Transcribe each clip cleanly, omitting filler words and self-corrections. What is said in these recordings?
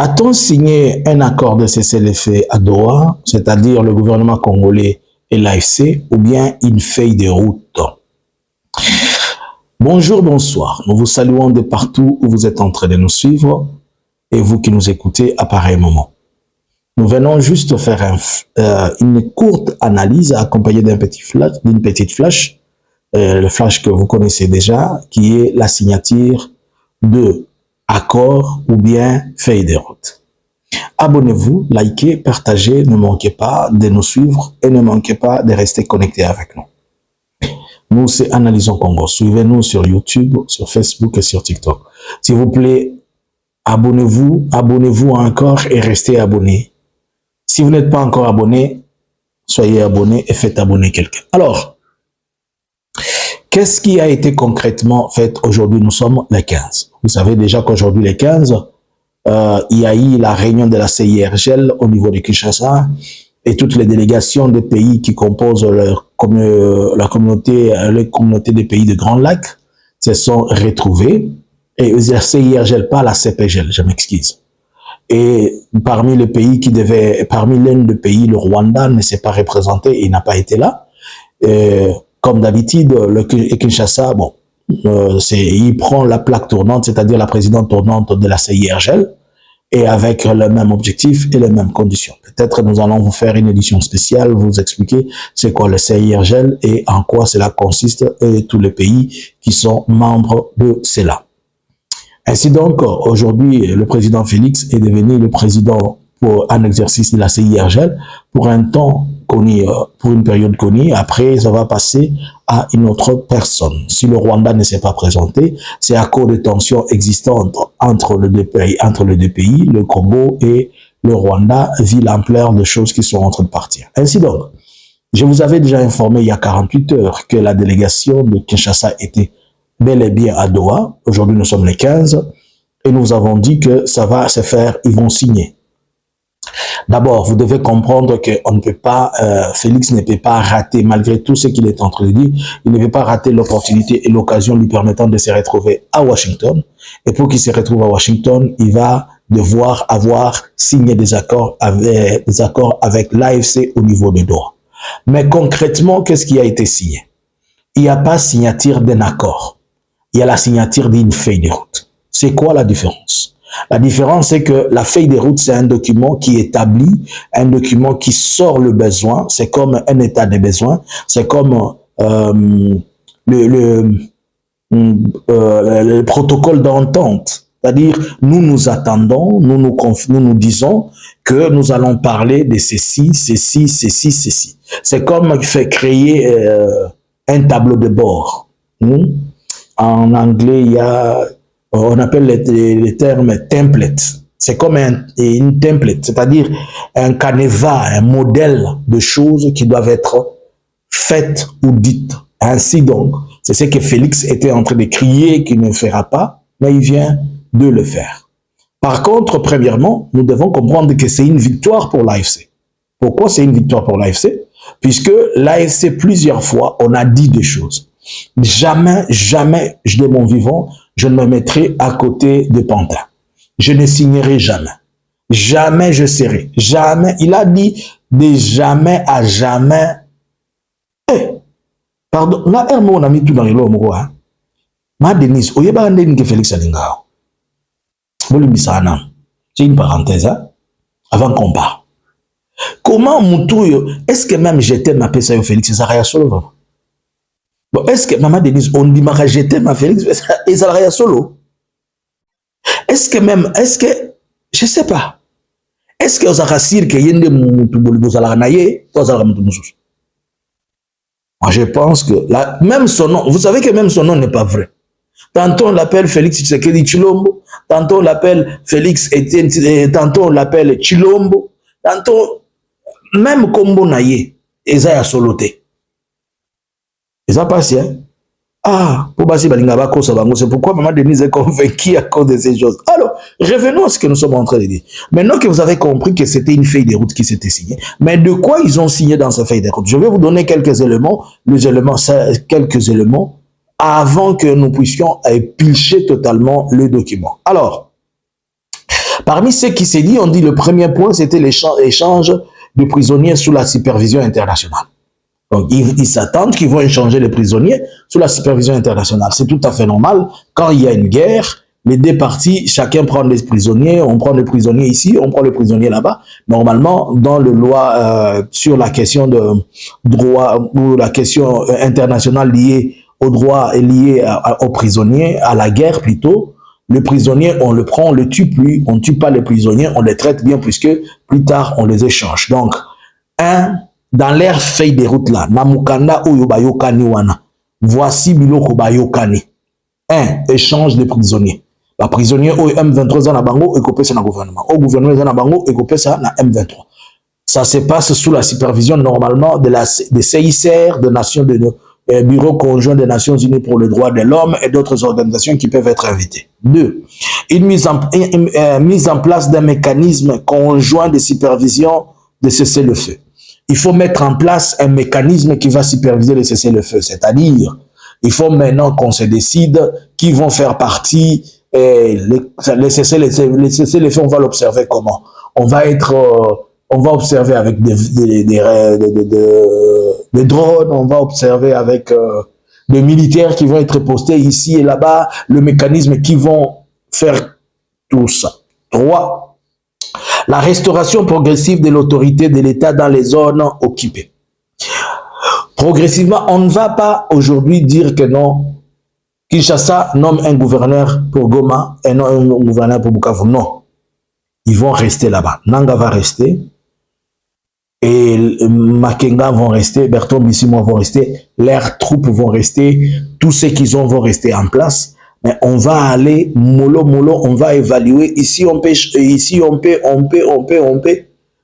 A-t-on signé un accord de cessez-le-feu à Doha, c'est-à-dire le gouvernement congolais et l'AFC, ou bien une feuille de route? Bonjour, bonsoir. Nous vous saluons de partout où vous êtes en train de nous suivre et vous qui nous écoutez à pareil moment. Nous venons juste faire une courte analyse accompagnée d'une petite flash, le flash que vous connaissez déjà, qui est la signature de accord ou bien feuille de route. Abonnez-vous, likez, partagez, ne manquez pas de nous suivre et ne manquez pas de rester connectés avec nous. Nous, c'est Analysons Congo. Suivez-nous sur YouTube, sur Facebook et sur TikTok. S'il vous plaît, abonnez-vous encore et restez abonnés. Si vous n'êtes pas encore abonné, soyez abonné et faites abonner quelqu'un. Alors, qu'est-ce qui a été concrètement fait aujourd'hui? Nous sommes le 15. Vous savez déjà qu'aujourd'hui, le 15, il y a eu la réunion de la CIRGL au niveau de Kinshasa et toutes les délégations des pays qui composent la communauté, les communautés des pays de Grand Lac se sont retrouvées. Et la CIRGL, pas la CPGL, je m'excuse. Et parmi les pays parmi l'un des pays, le Rwanda ne s'est pas représenté et il n'a pas été là. Comme d'habitude, le Kinshasa, bon, il prend la plaque tournante, c'est-à-dire la présidente tournante de la CIRGL, et avec le même objectif et les mêmes conditions. Peut-être nous allons vous faire une édition spéciale, vous expliquer c'est quoi le CIRGL et en quoi cela consiste et tous les pays qui sont membres de cela. Ainsi donc, aujourd'hui, le président Félix est devenu le président pour un exercice de la CIRGL pour un temps connu, pour une période connue. Après, ça va passer à une autre personne. Si le Rwanda ne s'est pas présenté, c'est à cause de tensions existantes entre les deux pays, le Congo et le Rwanda, vu l'ampleur de choses qui sont en train de partir. Ainsi donc, je vous avais déjà informé il y a 48 heures que la délégation de Kinshasa était bel et bien à Doha. Aujourd'hui, nous sommes les 15 et nous avons dit que ça va se faire, ils vont signer. D'abord, vous devez comprendre qu'on ne peut pas, Félix ne peut pas rater, malgré tout ce qu'il est en train de dire, il ne peut pas rater l'opportunité et l'occasion lui permettant de se retrouver à Washington. Et pour qu'il se retrouve à Washington, il va devoir avoir signé des accords avec l'AFC au niveau de Doha. Mais concrètement, qu'est-ce qui a été signé? Il n'y a pas signature d'un accord. Il y a la signature d'une feuille de route. C'est quoi la différence? La différence, c'est que la feuille de route, c'est un document qui établit, un document qui sort le besoin. C'est comme un état de besoin. C'est comme le protocole d'entente. C'est-à-dire, nous attendons, nous disons que nous allons parler de ceci. C'est comme créer un tableau de bord. En anglais, il y a... On appelle les termes template. C'est comme une template, c'est-à-dire un canevas, un modèle de choses qui doivent être faites ou dites. Ainsi donc, c'est ce que Félix était en train de crier qu'il ne fera pas, mais il vient de le faire. Par contre, premièrement, nous devons comprendre que c'est une victoire pour l'AFC. Pourquoi c'est une victoire pour l'AFC? Puisque l'AFC, plusieurs fois, on a dit des choses. Jamais, de mon vivant, je ne me mettrai à côté de Pantin. Je ne signerai jamais. Jamais je serai. Jamais. Il a dit de jamais à jamais. Pardon. Là, on a mis tout dans le lot, moi. Ma Denise, oyeba ande que Félix Alingao. C'est une parenthèse, hein, avant qu'on parle. Comment Moutouyo, est-ce que même j'étais ma PSA Félix Zahaya Solo? Bon, est-ce que Maman Denise, on dit que j'étais ma Félix Zahaya Solo? Est-ce que, je sais pas. Est-ce que vous avez dit que Yende Moutoubou Zalanaye, vous avez dit moi, je pense que même son nom, vous savez que même son nom n'est pas vrai. Tantôt on l'appelle Félix Tshisekedi Chilombo, tantôt on l'appelle Félix Etienne, tantôt on l'appelle Chilombo, tantôt même Kombo Naye, Ezaya Soloté. Eza passé, hein? Ah, pour passer Balingabako Sabango, c'est pourquoi Maman Denise est convaincue à cause de ces choses. Alors, revenons à ce que nous sommes en train de dire. Maintenant que vous avez compris que c'était une feuille de route qui s'était signée, mais de quoi ils ont signé dans cette feuille de route? Je vais vous donner quelques éléments, quelques éléments, avant que nous puissions éplucher totalement le document. Alors, Parmi ceux qui s'est dit, on dit le premier point, c'était l'échange de prisonniers sous la supervision internationale. Donc, ils s'attendent qu'ils vont échanger les prisonniers sous la supervision internationale. C'est tout à fait normal. Quand il y a une guerre, les deux parties, chacun prend des prisonniers. On prend les prisonniers ici, on prend les prisonniers là-bas. Normalement, dans le loi sur la question de droit ou la question internationale liée au droit et liée aux prisonniers, à la guerre plutôt, le prisonnier, on le prend, on le tue plus. On ne tue pas les prisonniers, on les traite bien puisque plus tard, on les échange. Donc, dans leur feuille de route là, namukanda oyo bayokani wana. Voici biloko bayokani. 1. Échange de prisonniers. Les prisonniers au M23 na bango ekopesa na gouvernement. Au gouvernement na bango ekopesa na M23. Ça se passe sous la supervision normalement de CICR, de Nations de Bureau conjoint des Nations Unies pour le droit de l'homme et d'autres organisations qui peuvent être invitées. 2. Une mise en place d'un mécanisme conjoint de supervision de cessez-le-feu. Il faut mettre en place un mécanisme qui va superviser le cessez-le-feu. C'est-à-dire, il faut maintenant qu'on se décide qui vont faire partie les cessez-le-feu, on va l'observer comment? On va observer avec des drones, on va observer avec des militaires qui vont être postés ici et là-bas, le mécanisme qui vont faire tout ça. 3. La restauration progressive de l'autorité de l'État dans les zones occupées. Progressivement, on ne va pas aujourd'hui dire que non, Kinshasa nomme un gouverneur pour Goma et non un gouverneur pour Bukavu. Non. Ils vont rester là-bas. Nanga va rester. Et Makenga vont rester. Bertrand Bissimo vont rester. Leurs troupes vont rester. Tous ceux qu'ils ont vont rester en place. Mais on va aller mollo, on va évaluer. Ici, on peut, ici, on peut.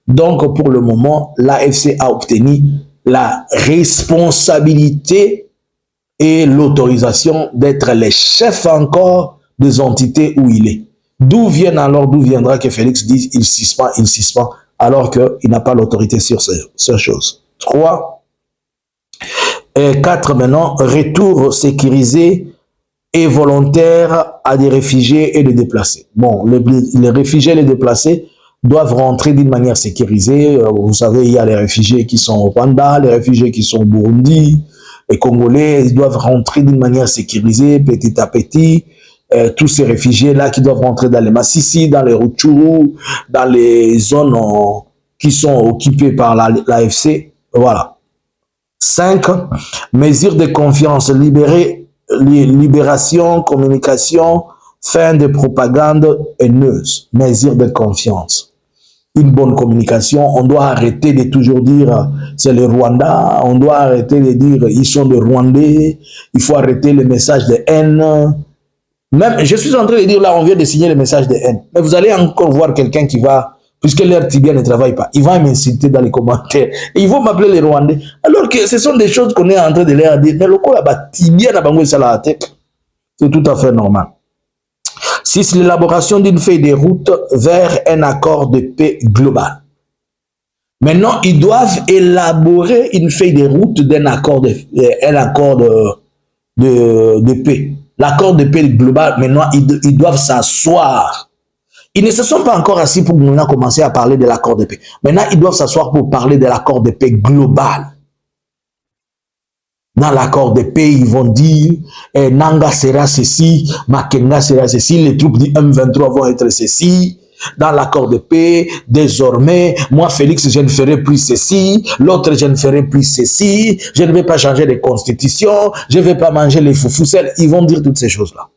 Donc, pour le moment, l'AFC a obtenu la responsabilité et l'autorisation d'être les chefs encore des entités où il est. D'où viendra que Félix dise il suspend, alors qu'il n'a pas l'autorité sur ces choses. 3. Et 4 maintenant, retour sécurisé et volontaire à des réfugiés et des déplacés. Bon, les réfugiés et les déplacés doivent rentrer d'une manière sécurisée. Vous savez, il y a les réfugiés qui sont au Rwanda, les réfugiés qui sont au Burundi, les Congolais, ils doivent rentrer d'une manière sécurisée, petit à petit. Tous ces réfugiés-là qui doivent rentrer dans les Massissi, dans les Rutshuru, dans les zones qui sont occupées par l'AFC. Voilà. 5. Mesures de confiance, libération, communication, fin de propagande haineuse. Mesures de confiance. Une bonne communication, on doit arrêter de toujours dire c'est le Rwanda, on doit arrêter de dire ils sont des Rwandais, il faut arrêter le message de haine. Même, je suis en train de dire là, on vient de signer le message de haine, mais vous allez encore voir quelqu'un qui va, puisque leur tibia ne travaille pas, il va m'insulter dans les commentaires, et ils vont m'appeler les Rwandais, alors que ce sont des choses qu'on est en train de leur dire, mais le coup là-bas, tibia n'a pas ça la tête, c'est tout à fait normal. 6. L'élaboration d'une feuille de route vers un accord de paix global. Maintenant, ils doivent élaborer une feuille de route d'un accord de paix. L'accord de paix global, maintenant, ils doivent s'asseoir. Ils ne se sont pas encore assis pour maintenant commencer à parler de l'accord de paix. Maintenant, ils doivent s'asseoir pour parler de l'accord de paix global. Dans l'accord de paix, ils vont dire Nanga sera ceci, Makenga sera ceci, les troupes du M23 vont être ceci. Dans l'accord de paix, désormais, moi Félix, je ne ferai plus ceci, l'autre, je ne ferai plus ceci, je ne vais pas changer de constitution, je ne vais pas manger les foufousselles. Ils vont dire toutes ces choses-là.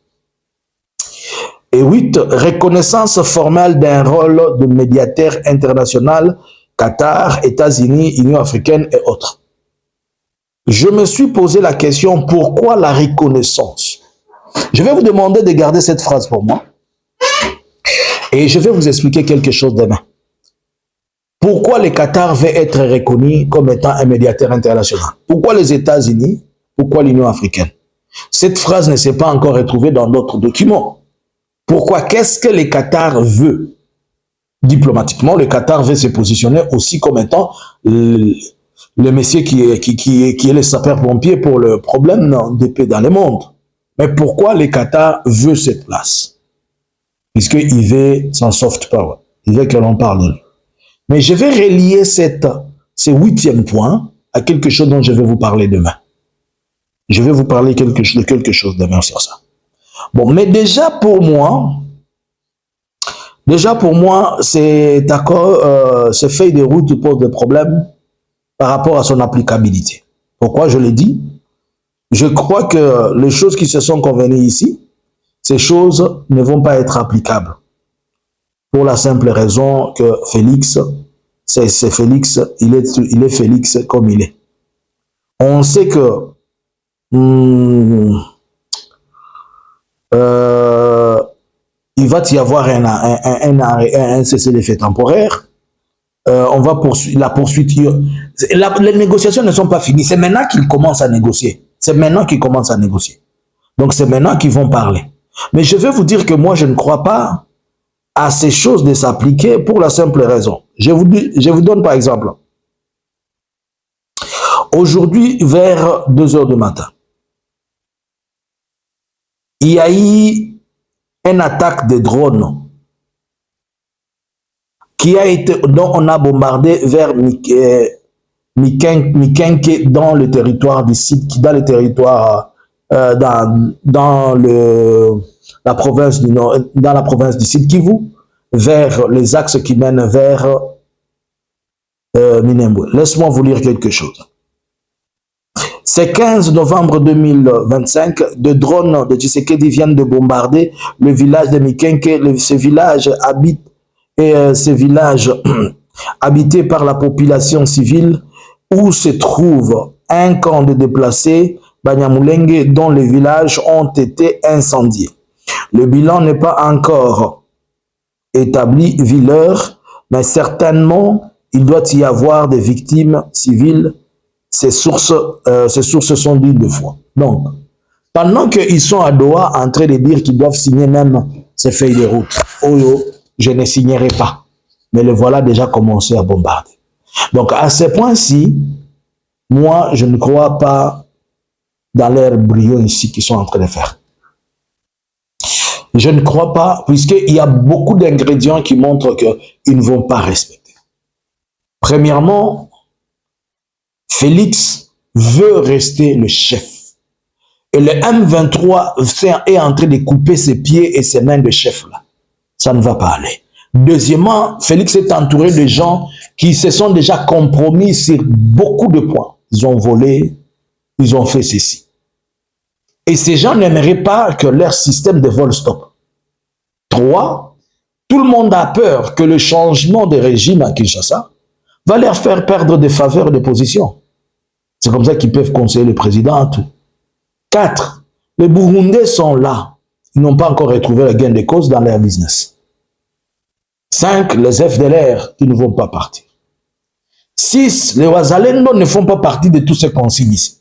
Et 8, reconnaissance formelle d'un rôle de médiateur international, Qatar, États-Unis, Union africaine et autres. Je me suis posé la question, pourquoi la reconnaissance? Je vais vous demander de garder cette phrase pour moi. Et je vais vous expliquer quelque chose demain. Pourquoi le Qatar veut être reconnu comme étant un médiateur international? Pourquoi les États-Unis? Pourquoi l'Union africaine? Cette phrase ne s'est pas encore retrouvée dans d'autres documents. Pourquoi? Qu'est-ce que le Qatar veut? Diplomatiquement, le Qatar veut se positionner aussi comme étant le monsieur qui est le sapeur-pompier pour le problème de paix dans le monde. Mais pourquoi le Qatar veut cette place? puisqu'il veut son soft power. Il veut que l'on parle de lui. Mais je vais relier ce 8e point à quelque chose dont je vais vous parler demain. Je vais vous parler de quelque chose demain sur ça. Bon, mais déjà pour moi, c'est d'accord, ce feuille de route pose des problèmes par rapport à son applicabilité. Pourquoi je l'ai dit? Je crois que les choses qui se sont convenues ici, ces choses ne vont pas être applicables. Pour la simple raison que Félix, c'est Félix, il est Félix comme il est. On sait que il va y avoir un cessez-le-feu temporaire. On va poursuivre la poursuite. Les négociations ne sont pas finies. C'est maintenant qu'ils commencent à négocier. C'est maintenant qu'ils commencent à négocier. Donc c'est maintenant qu'ils vont parler. Mais je vais vous dire que moi, je ne crois pas à ces choses de s'appliquer pour la simple raison. Je vous donne par exemple. Aujourd'hui, vers 2 heures du matin, il y a eu une attaque de drones dont on a bombardé vers Mikenke dans le territoire du site, dans le territoire dans la province du Nord, dans la province du Sud Kivu, vers les axes qui mènent vers Minembwe. Laisse-moi vous lire quelque chose. C'est 15 novembre 2025, des drones de Tshisekedi viennent de bombarder le village de Mikenke. Ce village habité par la population civile, où se trouve un camp de déplacés, Banyamulenge, dont les villages ont été incendiés. Le bilan n'est pas encore établi, vu l'heure, mais certainement il doit y avoir des victimes civiles. Ces sources sont dites 2 fois. Donc, pendant qu'ils sont à Doha en train de dire qu'ils doivent signer même ces feuilles de route, je ne signerai pas. Mais le voilà déjà commencé à bombarder. Donc, à ce point-ci, moi, je ne crois pas dans l'air brillant ici qu'ils sont en train de faire. Je ne crois pas, puisqu'il y a beaucoup d'ingrédients qui montrent qu'ils ne vont pas respecter. Premièrement, Félix veut rester le chef. Et le M23 est en train de couper ses pieds et ses mains de chef là. Ça ne va pas aller. Deuxièmement, Félix est entouré de gens qui se sont déjà compromis sur beaucoup de points. Ils ont volé, ils ont fait ceci. Et ces gens n'aimeraient pas que leur système de vol stoppe. 3, tout le monde a peur que le changement de régime à Kinshasa va leur faire perdre des faveurs de position. C'est comme ça qu'ils peuvent conseiller le président. 4, les Burundais sont là. Ils n'ont pas encore retrouvé la gain de cause dans leur business. 5, les FDLR qui ne vont pas partir. 6, les Wazalendo ne font pas partie de tous ces consignes ici.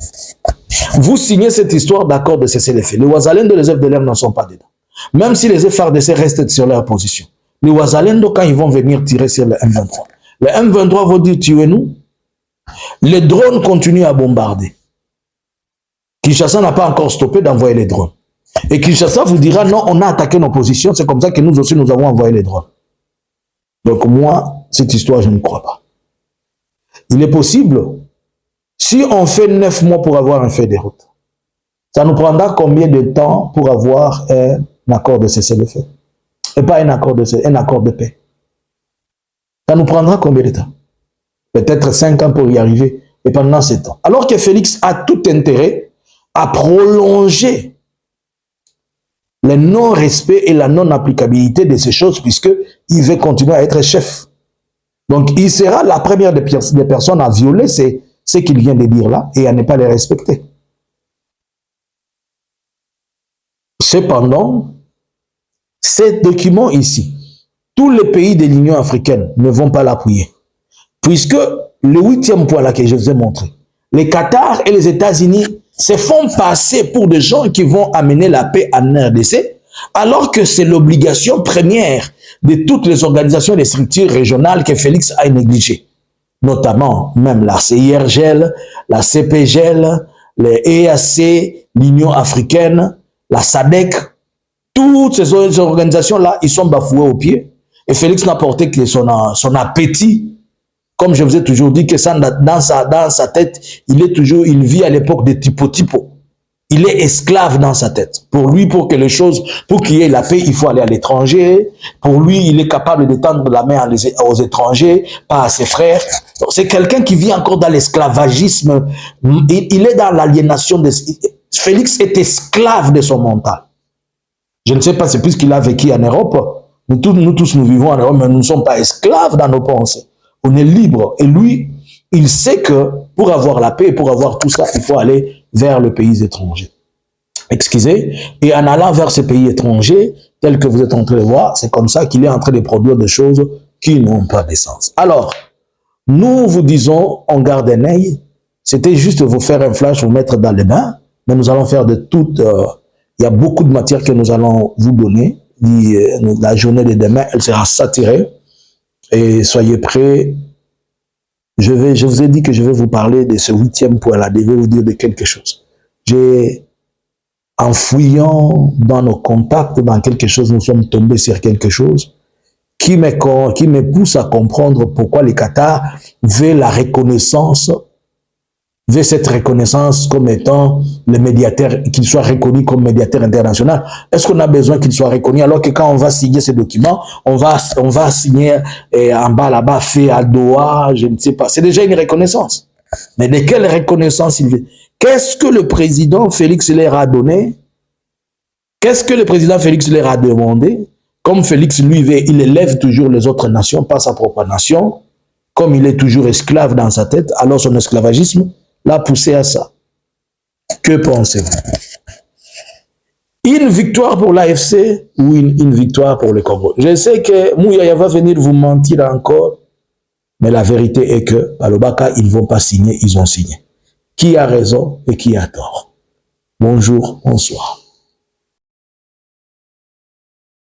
Vous signez cette histoire d'accord de cessez-le-feu. Les Wazalendo et les FDLR ne sont pas dedans. Même si les FARDC restent sur leur position. Les Wazalendo, quand ils vont venir tirer sur le M23, le M23 va dire tuez-nous. Les drones continuent à bombarder. Kinshasa n'a pas encore stoppé d'envoyer les drones. Et Kinshasa vous dira non, on a attaqué nos positions, c'est comme ça que nous aussi nous avons envoyé les drones. Donc moi, cette histoire, je ne crois pas. Il est possible, si on fait 9 mois pour avoir un fait de route, ça nous prendra combien de temps pour avoir un accord de cessez-le-feu? Et pas un accord de paix. Ça nous prendra combien de temps? Peut-être 5 ans pour y arriver. Et pendant 7 ans. Alors que Félix a tout intérêt à prolonger le non-respect et la non-applicabilité de ces choses, puisqu'il veut continuer à être chef. Donc, il sera la première des personnes à violer ce qu'il vient de dire là et à ne pas les respecter. Cependant, ces documents ici, tous les pays de l'Union africaine ne vont pas l'appuyer. Puisque le 8e point là que je vous ai montré, les Qatar et les États-Unis se font passer pour des gens qui vont amener la paix en RDC, alors que c'est l'obligation première de toutes les organisations et les structures régionales que Félix a négligées. Notamment même la CIRGL, la CPGL, les EAC, l'Union africaine, la SADC. Toutes ces organisations-là, ils sont bafoués aux pieds. Et Félix n'a porté que son appétit. Comme je vous ai toujours dit que ça, dans sa tête, il vit à l'époque de tipo. Il est esclave dans sa tête. Pour lui, pour qu'il y ait la paix, il faut aller à l'étranger. Pour lui, il est capable de tendre la main aux étrangers, pas à ses frères. C'est quelqu'un qui vit encore dans l'esclavagisme. Il est dans l'aliénation. Félix est esclave de son mental. Je ne sais pas, c'est plus qu'il a vécu en Europe. Nous tous, nous vivons en Europe, mais nous ne sommes pas esclaves dans nos pensées. On est libre. Et lui, il sait que pour avoir la paix, pour avoir tout ça, il faut aller vers le pays étranger. Excusez. Et en allant vers ces pays étrangers, tels que vous êtes en train de voir, c'est comme ça qu'il est en train de produire des choses qui n'ont pas de sens. Alors, nous vous disons, on garde un œil. C'était juste vous faire un flash, vous mettre dans les mains. Mais nous allons faire de toutes... il y a beaucoup de matière que nous allons vous donner. La journée de demain, elle sera saturée. Et soyez prêts. Je vous ai dit que je vais vous parler de ce 8e point-là. Je vais vous dire de quelque chose. En fouillant dans nos contacts, dans quelque chose, nous sommes tombés sur quelque chose qui me pousse à comprendre pourquoi le Qatar veut la reconnaissance, veut cette reconnaissance comme étant le médiateur, qu'il soit reconnu comme médiateur international. Est-ce qu'on a besoin qu'il soit reconnu alors que quand on va signer ces documents, on va signer en bas là-bas, fait à Doha, je ne sais pas. C'est déjà une reconnaissance. Mais de quelle reconnaissance il veut? Qu'est-ce que le président Félix leur a donné? Qu'est-ce que le président Félix leur a demandé? Comme Félix, lui, il élève toujours les autres nations, pas sa propre nation. Comme il est toujours esclave dans sa tête, alors son esclavagisme l'a poussé à ça. Que pensez-vous? Une victoire pour l'AFC ou une victoire pour le Congo? Je sais que Mouyaya va venir vous mentir encore, mais la vérité est que, à l'Obaka, ils ne vont pas signer, ils ont signé. Qui a raison et qui a tort? Bonjour, bonsoir.